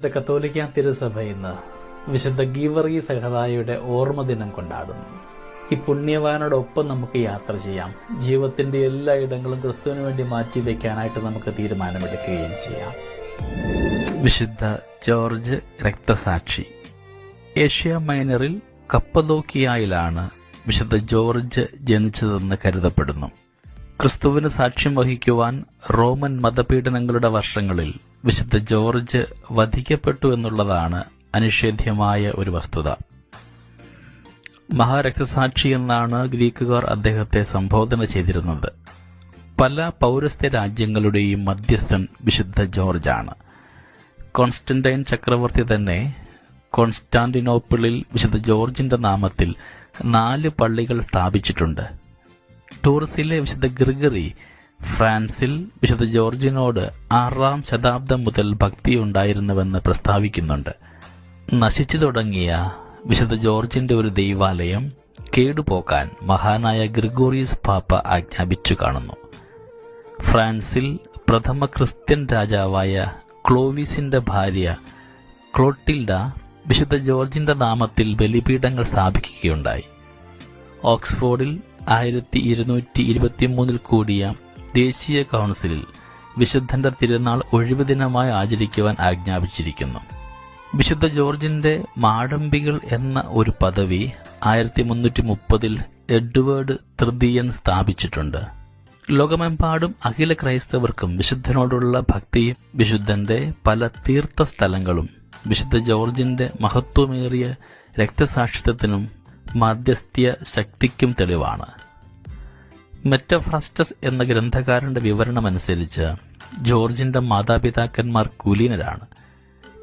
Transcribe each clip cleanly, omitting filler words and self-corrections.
കത്തോലിക്ക തിരുസഭ ഇന്ന് വിശുദ്ധ ഗീവർഗീസ് സഹദായുടെ ഓർമ്മ ദിനം കൊണ്ടാടുന്നു. ഈ പുണ്യവാനോടൊപ്പം നമുക്ക് യാത്ര ചെയ്യാം. ജീവിതത്തിന്റെ എല്ലാ ഇടങ്ങളും ക്രിസ്തുവിന് വേണ്ടി മാറ്റിവെക്കാനായിട്ട് നമുക്ക് തീരുമാനമെടുക്കുകയും ചെയ്യാം. വിശുദ്ധ ജോർജ് രക്തസാക്ഷി. ഏഷ്യ മൈനറിൽ കപ്പദോക്കിയയിലാണ് വിശുദ്ധ ജോർജ് ജനിച്ചതെന്ന് കരുതപ്പെടുന്നു. ക്രിസ്തുവിന് സാക്ഷ്യം വഹിക്കുവാൻ റോമൻ മതപീഡനങ്ങളുടെ വർഷങ്ങളിൽ വിശുദ്ധ ജോർജ് വധിക്കപ്പെട്ടു എന്നുള്ളതാണ് അനിഷേധ്യമായ ഒരു വസ്തുത. മഹാരക്തസാക്ഷി എന്നാണ് ഗ്രീക്കുകാർ അദ്ദേഹത്തെ സംബോധന ചെയ്തിരുന്നത്. പല പൗരസ്ത്യ രാജ്യങ്ങളുടെയും മധ്യസ്ഥൻ വിശുദ്ധ ജോർജാണ്. കോൺസ്റ്റന്റൈൻ ചക്രവർത്തി തന്നെ കോൺസ്റ്റാന്റിനോപ്പിളിൽ വിശുദ്ധ ജോർജിന്റെ നാമത്തിൽ 4 പള്ളികൾ സ്ഥാപിച്ചിട്ടുണ്ട്. ടൂർസിലെ വിശുദ്ധ ഗ്രിഗറി ഫ്രാൻസിൽ വിശുദ്ധ ജോർജിനോട് 6-ാം ശതാബ്ദം മുതൽ ഭക്തിയുണ്ടായിരുന്നുവെന്ന് പ്രസ്താവിക്കുന്നുണ്ട്. നശിച്ചു തുടങ്ങിയ വിശുദ്ധ ജോർജിന്റെ ഒരു ദൈവാലയം കേടുപോക്കാൻ മഹാനായ ഗ്രിഗോറിയസ് പാപ്പ ആജ്ഞാപിച്ചു കാണുന്നു. ഫ്രാൻസിൽ പ്രഥമ ക്രിസ്ത്യൻ രാജാവായ ക്ലോവിസിന്റെ ഭാര്യ ക്ലോട്ടിൽഡ വിശുദ്ധ ജോർജിന്റെ നാമത്തിൽ ബലിപീഠങ്ങൾ സ്ഥാപിക്കുകയുണ്ടായി. ഓക്സ്ഫോർഡിൽ 1223 കൂടിയ ദേശീയ കൗൺസിലിൽ വിശുദ്ധന്റെ തിരുനാൾ ഒഴിവു ദിനമായി ആചരിക്കുവാൻ ആജ്ഞാപിച്ചിരിക്കുന്നു. വിശുദ്ധ ജോർജിന്റെ മാടമ്പികൾ എന്ന ഒരു പദവി 1330 എഡ്വേർഡ് തൃതീയൻ സ്ഥാപിച്ചിട്ടുണ്ട്. ലോകമെമ്പാടും അഖില ക്രൈസ്തവർക്കും വിശുദ്ധനോടുള്ള ഭക്തിയും വിശുദ്ധന്റെ പല തീർത്ഥസ്ഥലങ്ങളും വിശുദ്ധ ജോർജിന്റെ മഹത്വമേറിയ രക്തസാക്ഷിത്വത്തിനും മാധ്യസ്ഥ്യ ശക്തിക്കും തെളിവാണ്. മെറ്റഫ്രാസ്റ്റസ് എന്ന ഗ്രന്ഥകാരന്റെ വിവരണമനുസരിച്ച് ജോർജിന്റെ മാതാപിതാക്കന്മാർ കുലീനരാണ്.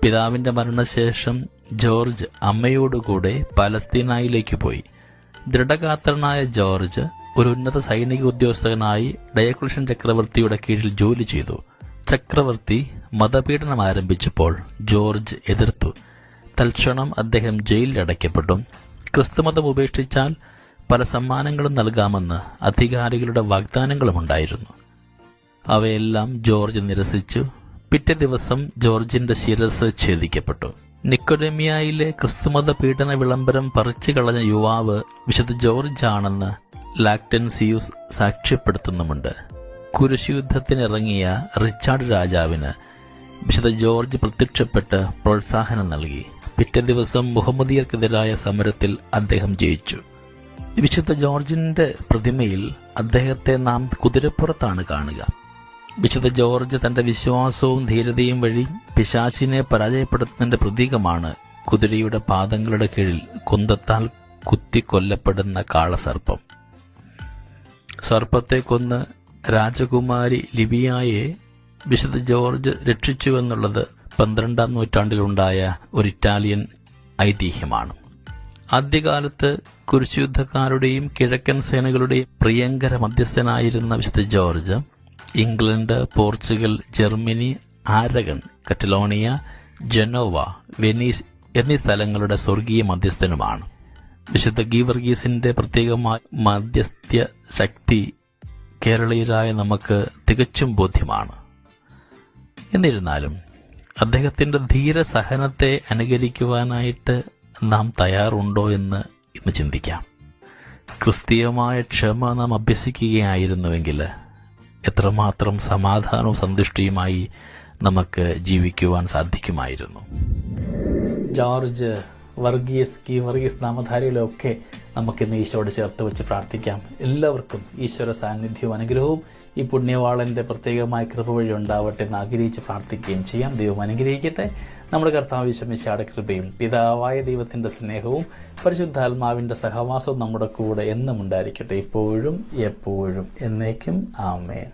പിതാവിന്റെ മരണശേഷം ജോർജ് അമ്മയോടുകൂടെ പലസ്തീനായിലേക്ക് പോയി. ദൃഢഗാത്രനായ ജോർജ് ഒരു ഉന്നത സൈനിക ഉദ്യോഗസ്ഥനായി ഡയക്ലഷ്യൻ ചക്രവർത്തിയുടെ കീഴിൽ ജോലി ചെയ്തു. ചക്രവർത്തി മതപീഡനം ആരംഭിച്ചപ്പോൾ ജോർജ് എതിർത്തു. തൽക്ഷണം അദ്ദേഹം ജയിലിൽ അടയ്ക്കപ്പെട്ടു. ക്രിസ്തുമതം ഉപേക്ഷിച്ചാൽ പല സമ്മാനങ്ങളും നൽകാമെന്ന് അധികാരികളുടെ വാഗ്ദാനങ്ങളുമുണ്ടായിരുന്നു. അവയെല്ലാം ജോർജ് നിരസിച്ചു. പിറ്റേ ദിവസം ജോർജിന്റെ ശിരസ് ഛേദിക്കപ്പെട്ടു. നിക്കോഡേമിയയിലെ ക്രിസ്തുമത പീഡന വിളംബരം പറിച്ചു കളഞ്ഞ യുവാവ് വിശുദ്ധ ജോർജ് ആണെന്ന് ലാക്ടൻസിയൂസ് സാക്ഷ്യപ്പെടുത്തുന്നുമുണ്ട്. കുരിശുയുദ്ധത്തിനിറങ്ങിയ റിച്ചാർഡ് രാജാവിന് വിശുദ്ധ ജോർജ് പ്രത്യക്ഷപ്പെട്ട് പ്രോത്സാഹനം നൽകി. പിറ്റേ ദിവസം മുഹമ്മദിയർക്കെതിരായ സമരത്തിൽ അദ്ദേഹം ജയിച്ചു. വിശുദ്ധ ജോർജിന്റെ പ്രതിമയിൽ അദ്ദേഹത്തെ നാം കുതിരപ്പുറത്താണ് കാണുക. വിശുദ്ധ ജോർജ് തന്റെ വിശ്വാസവും ധീരതയും വഴി പിശാചിനെ പരാജയപ്പെടുത്തുന്നതിന്റെ പ്രതീകമാണ് കുതിരയുടെ പാദങ്ങളുടെ കീഴിൽ കുന്തത്താൽ കുത്തിക്കൊല്ലപ്പെടുന്ന കാളസർപ്പം. സർപ്പത്തെ കൊന്ന് രാജകുമാരി ലിബിയായെ വിശുദ്ധ ജോർജ് രക്ഷിച്ചുവെന്നുള്ളത് 12-ാം നൂറ്റാണ്ടിലുണ്ടായ ഒരു ഇറ്റാലിയൻ ഐതിഹ്യമാണ്. ആദ്യകാലത്ത് കുരിശുയുദ്ധക്കാരുടെയും കിഴക്കൻ സേനകളുടെയും പ്രിയങ്കര മധ്യസ്ഥനായിരുന്ന വിശുദ്ധ George England, Portugal, Germany, Aragon, Catalonia, Genoa, Venice എന്നീ സ്ഥലങ്ങളുടെ സ്വർഗീയ മധ്യസ്ഥനുമാണ്. വിശുദ്ധ ഗീവർഗീസിന്റെ പ്രത്യേകമായ മധ്യസ്ഥ്യ ശക്തി കേരളീയരായ നമുക്ക് തികച്ചും ബോധ്യമാണ്. എന്നിരുന്നാലും അദ്ദേഹത്തിന്റെ ധീരസഹനത്തെ അനുകരിക്കുവാനായിട്ട് നാം തയ്യാറുണ്ടോ എന്ന് ഇന്ന് ചിന്തിക്കാം. ക്രിസ്തീയമായ ക്ഷമ നാം അഭ്യസിക്കുകയായിരുന്നുവെങ്കിൽ എത്രമാത്രം സമാധാനവും സന്തുഷ്ടിയുമായി നമുക്ക് ജീവിക്കുവാൻ സാധിക്കുമായിരുന്നു. ജോർജ്, വർഗീസ്, ഗീവർഗീസ് നാമധാരികളൊക്കെ നമുക്കിന്ന് ഈശോയോട് ചേർത്ത് വെച്ച് പ്രാർത്ഥിക്കാം. എല്ലാവർക്കും ഈശ്വര സാന്നിധ്യവും അനുഗ്രഹവും ഈ പുണ്യവാളന്റെ പ്രത്യേകമായ കൃപ വഴി ഉണ്ടാവട്ടെ എന്ന് ആഗ്രഹിച്ച് പ്രാർത്ഥിക്കുകയും ചെയ്യാം. ദൈവം അനുഗ്രഹിക്കട്ടെ. നമ്മുടെ കർത്താവ് ഈശോയുടെ കൃപയും പിതാവായ ദൈവത്തിന്റെ സ്നേഹവും പരിശുദ്ധാത്മാവിന്റെ സഹവാസവും നമ്മുടെ കൂടെ എന്നും ഉണ്ടായിരിക്കട്ടെ, ഇപ്പോഴും എപ്പോഴും എന്നേക്കും. ആമേൻ.